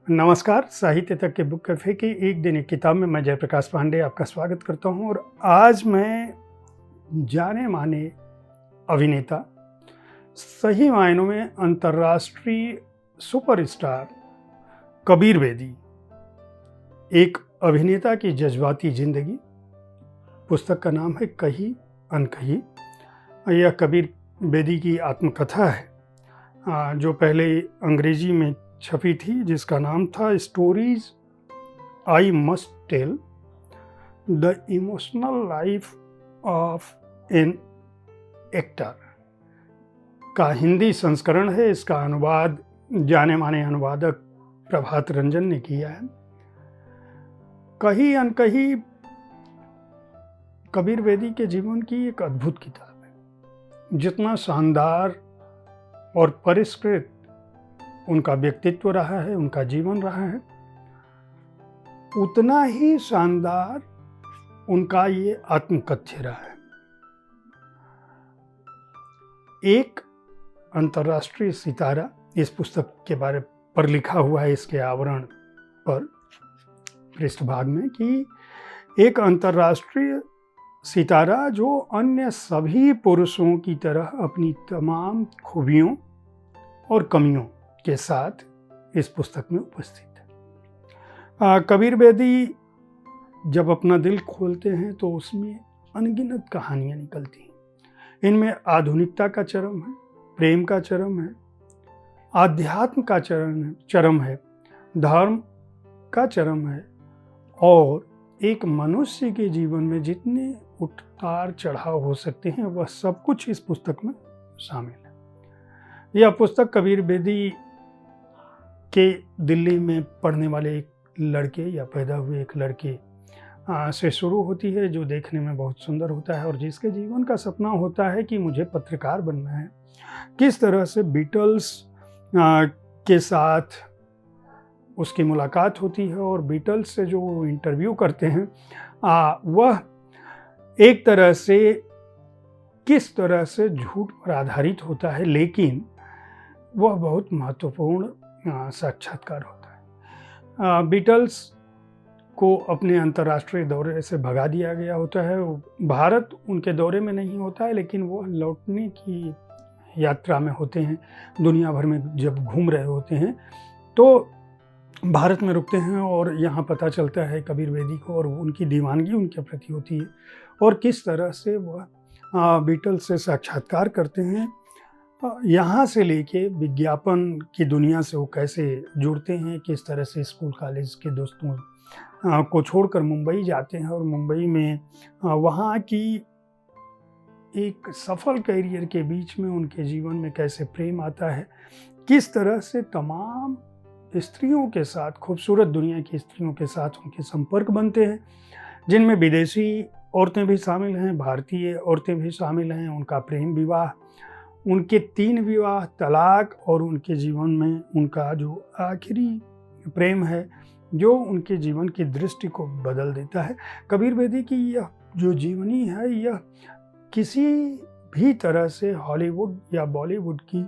नमस्कार, साहित्य तक के बुक कैफ़े की एक दिन एक किताब में मैं जयप्रकाश पांडे आपका स्वागत करता हूं। और आज मैं जाने-माने अभिनेता, सही मायनों में अंतर्राष्ट्रीय सुपरस्टार कबीर बेदी, एक अभिनेता की जज्बाती ज़िंदगी। पुस्तक का नाम है कही अनकही। यह कबीर बेदी की आत्मकथा है जो पहले अंग्रेजी में छपी थी, जिसका नाम था stories I must tell the emotional life of an actor का हिंदी संस्करण है। इसका अनुवाद जाने माने अनुवादक प्रभात रंजन ने किया है। कही अनकही कबीर बेदी के जीवन की एक अद्भुत किताब है। जितना शानदार और परिष्कृत उनका व्यक्तित्व रहा है, उनका जीवन रहा है, उतना ही शानदार उनका ये आत्मकथ्य रहा है। एक अंतर्राष्ट्रीय सितारा इस पुस्तक के बारे पर लिखा हुआ है, इसके आवरण पर पृष्ठभाग में, कि एक अंतर्राष्ट्रीय सितारा जो अन्य सभी पुरुषों की तरह अपनी तमाम खूबियों और कमियों के साथ इस पुस्तक में उपस्थित है। कबीर बेदी जब अपना दिल खोलते हैं तो उसमें अनगिनत कहानियां निकलती हैं। इनमें आधुनिकता का चरम है, प्रेम का चरम है, आध्यात्म का चरम है, धर्म का चरम है, और एक मनुष्य के जीवन में जितने उतार चढ़ाव हो सकते हैं वह सब कुछ इस पुस्तक में शामिल है। यह पुस्तक कबीर बेदी के दिल्ली में पढ़ने वाले एक लड़के या पैदा हुए एक लड़के से शुरू होती है, जो देखने में बहुत सुंदर होता है और जिसके जीवन का सपना होता है कि मुझे पत्रकार बनना है। किस तरह से बीटल्स के साथ उसकी मुलाकात होती है और बीटल्स से जो वो इंटरव्यू करते हैं वह एक तरह से किस तरह से झूठ पर आधारित होता है, लेकिन वह बहुत महत्वपूर्ण साक्षात्कार होता है। बीटल्स को अपने अंतर्राष्ट्रीय दौरे से भगा दिया गया होता है। भारत उनके दौरे में नहीं होता है, लेकिन वो लौटने की यात्रा में होते हैं। दुनिया भर में जब घूम रहे होते हैं तो भारत में रुकते हैं और यहाँ पता चलता है कबीर बेदी को, और उनकी दीवानगी उनके प्रति होती है और किस तरह से वह बीटल्स से साक्षात्कार करते हैं। यहाँ से लेके विज्ञापन की दुनिया से वो कैसे जुड़ते हैं, किस तरह से स्कूल कॉलेज के दोस्तों को छोड़कर मुंबई जाते हैं और मुंबई में वहाँ की एक सफल करियर के बीच में उनके जीवन में कैसे प्रेम आता है, किस तरह से तमाम स्त्रियों के साथ, खूबसूरत दुनिया की स्त्रियों के साथ उनके संपर्क बनते हैं, जिनमें विदेशी औरतें भी शामिल हैं, भारतीय औरतें भी शामिल हैं। उनका प्रेम विवाह, उनके 3 विवाह, तलाक, और उनके जीवन में उनका जो आखिरी प्रेम है जो उनके जीवन की दृष्टि को बदल देता है। कबीर बेदी की यह जो जीवनी है, यह किसी भी तरह से हॉलीवुड या बॉलीवुड की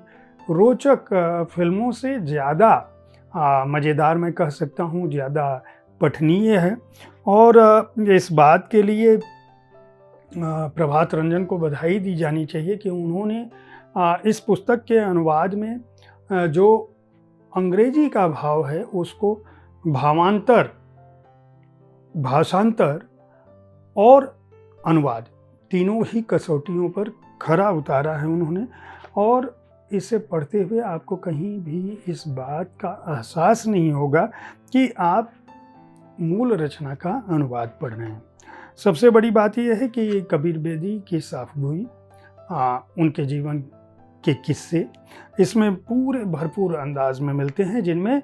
रोचक फिल्मों से ज़्यादा मज़ेदार मैं कह सकता हूँ, ज़्यादा पठनीय है। और इस बात के लिए प्रभात रंजन को बधाई दी जानी चाहिए कि उन्होंने इस पुस्तक के अनुवाद में जो अंग्रेजी का भाव है उसको भावांतर, भाषांतर और अनुवाद तीनों ही कसौटियों पर खरा उतारा है उन्होंने। और इसे पढ़ते हुए आपको कहीं भी इस बात का एहसास नहीं होगा कि आप मूल रचना का अनुवाद पढ़ रहे हैं। सबसे बड़ी बात यह है कि ये कबीर बेदी की साफगोई, उनके जीवन के किस्से इसमें पूरे भरपूर अंदाज में मिलते हैं, जिनमें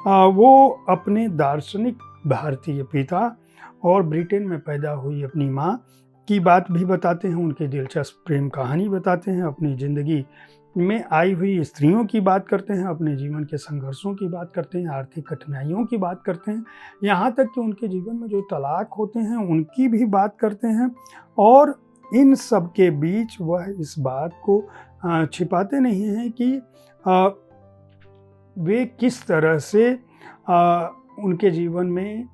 वो अपने दार्शनिक भारतीय पिता और ब्रिटेन में पैदा हुई अपनी माँ की बात भी बताते हैं, उनकी दिलचस्प प्रेम कहानी बताते हैं, अपनी ज़िंदगी में आई हुई स्त्रियों की बात करते हैं, अपने जीवन के संघर्षों की बात करते हैं, आर्थिक कठिनाइयों की बात करते हैं, यहाँ तक कि उनके जीवन में जो तलाक होते हैं उनकी भी बात करते हैं। और इन सब के बीच वह इस बात को छिपाते नहीं हैं कि वे किस तरह से उनके जीवन में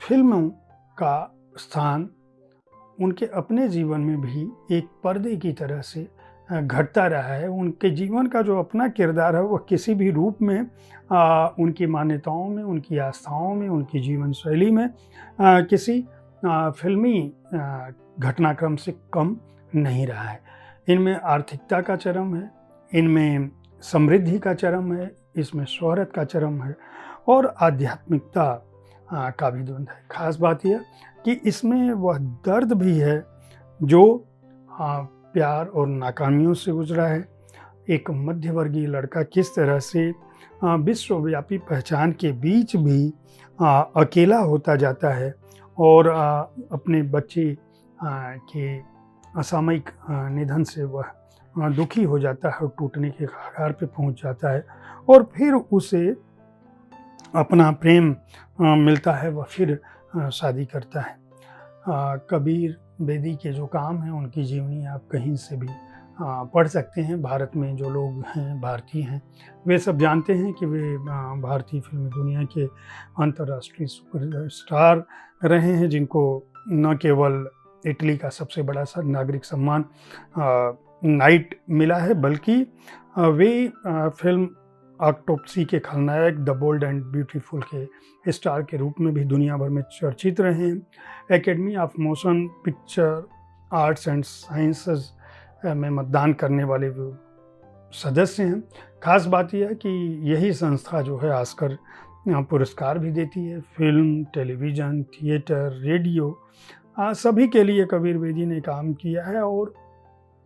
फिल्मों का स्थान उनके अपने जीवन में भी एक पर्दे की तरह से घटता रहा है। उनके जीवन का जो अपना किरदार है वह किसी भी रूप में उनकी मान्यताओं में, उनकी आस्थाओं में, उनकी जीवन शैली में किसी फिल्मी घटनाक्रम से कम नहीं रहा है। इनमें आर्थिकता का चरम है, इनमें समृद्धि का चरम है, इसमें शोहरत का चरम है और आध्यात्मिकता का भी द्वंद्व है। खास बात यह कि इसमें वह दर्द भी है जो प्यार और नाकामियों से गुजरा है। एक मध्यवर्गीय लड़का किस तरह से विश्वव्यापी पहचान के बीच भी अकेला होता जाता है और अपने बच्चे के असामयिक निधन से वह दुखी हो जाता है और टूटने के कगार पे पहुंच जाता है और फिर उसे अपना प्रेम मिलता है, वह फिर शादी करता है। कबीर बेदी के जो काम हैं उनकी जीवनी आप कहीं से भी पढ़ सकते हैं। भारत में जो लोग हैं, भारतीय हैं, वे सब जानते हैं कि वे भारतीय फिल्म दुनिया के अंतर्राष्ट्रीय सुपरस्टार रहे हैं, जिनको न केवल इटली का सबसे बड़ा नागरिक सम्मान नाइट मिला है, बल्कि वे फिल्म ऑटोप्सी के खलनायक द बोल्ड एंड ब्यूटीफुल के स्टार के रूप में भी दुनिया भर में चर्चित रहे हैं। Academy of motion picture arts and sciences में मतदान करने वाले वो सदस्य हैं। खास बात यह है कि यही संस्था जो है ऑस्कर पुरस्कार भी देती है। फिल्म, टेलीविज़न, थिएटर, रेडियो सभी के लिए कबीर बेदी ने काम किया है और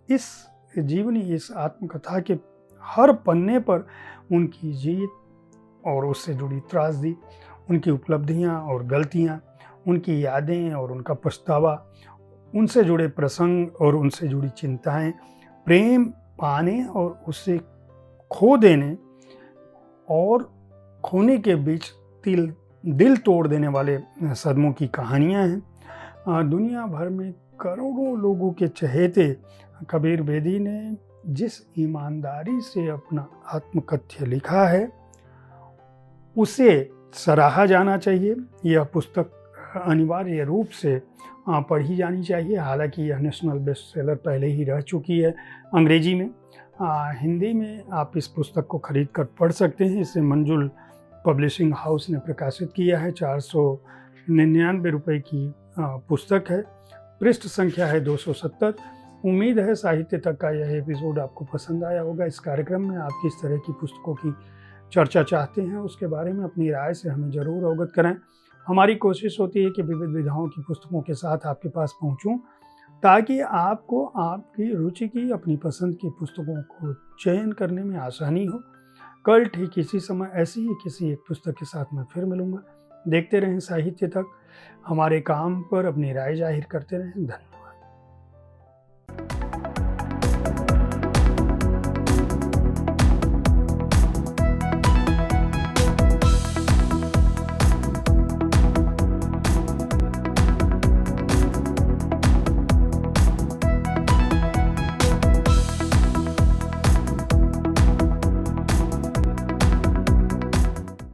इस जीवनी, इस आत्मकथा के हर पन्ने पर उनकी जीत और उससे जुड़ी त्रासदी, उनकी उपलब्धियां और गलतियां, उनकी यादें और उनका पछतावा, उनसे जुड़े प्रसंग और उनसे जुड़ी चिंताएं, प्रेम पाने और उसे खो देने और खोने के बीच दिल तोड़ देने वाले सदमों की कहानियां हैं। दुनिया भर में करोड़ों लोगों के चहेते कबीर बेदी ने जिस ईमानदारी से अपना आत्मकथ्य लिखा है उसे सराहा जाना चाहिए। यह पुस्तक अनिवार्य रूप से पढ़ी जानी चाहिए। हालांकि यह नेशनल बेस्ट सेलर पहले ही रह चुकी है अंग्रेजी में। हिंदी में आप इस पुस्तक को खरीद कर पढ़ सकते हैं। इसे मंजुल पब्लिशिंग हाउस ने प्रकाशित किया है। 499 रुपये की पुस्तक है। पृष्ठ संख्या है 270। उम्मीद है साहित्य तक का यह एपिसोड आपको पसंद आया होगा। इस कार्यक्रम में आप किस तरह की पुस्तकों की चर्चा चाहते हैं उसके बारे में अपनी राय से हमें ज़रूर अवगत कराएं। हमारी कोशिश होती है कि विविध विधाओं की पुस्तकों के साथ आपके पास पहुंचूं, ताकि आपको आपकी रुचि की, अपनी पसंद की पुस्तकों को चयन करने में आसानी हो। कल ठीक इसी समय ऐसी ही किसी एक पुस्तक के साथ मैं फिर मिलूंगा। देखते रहें साहित्य तक। हमारे काम पर अपनी राय जाहिर करते रहें। धन्यवाद।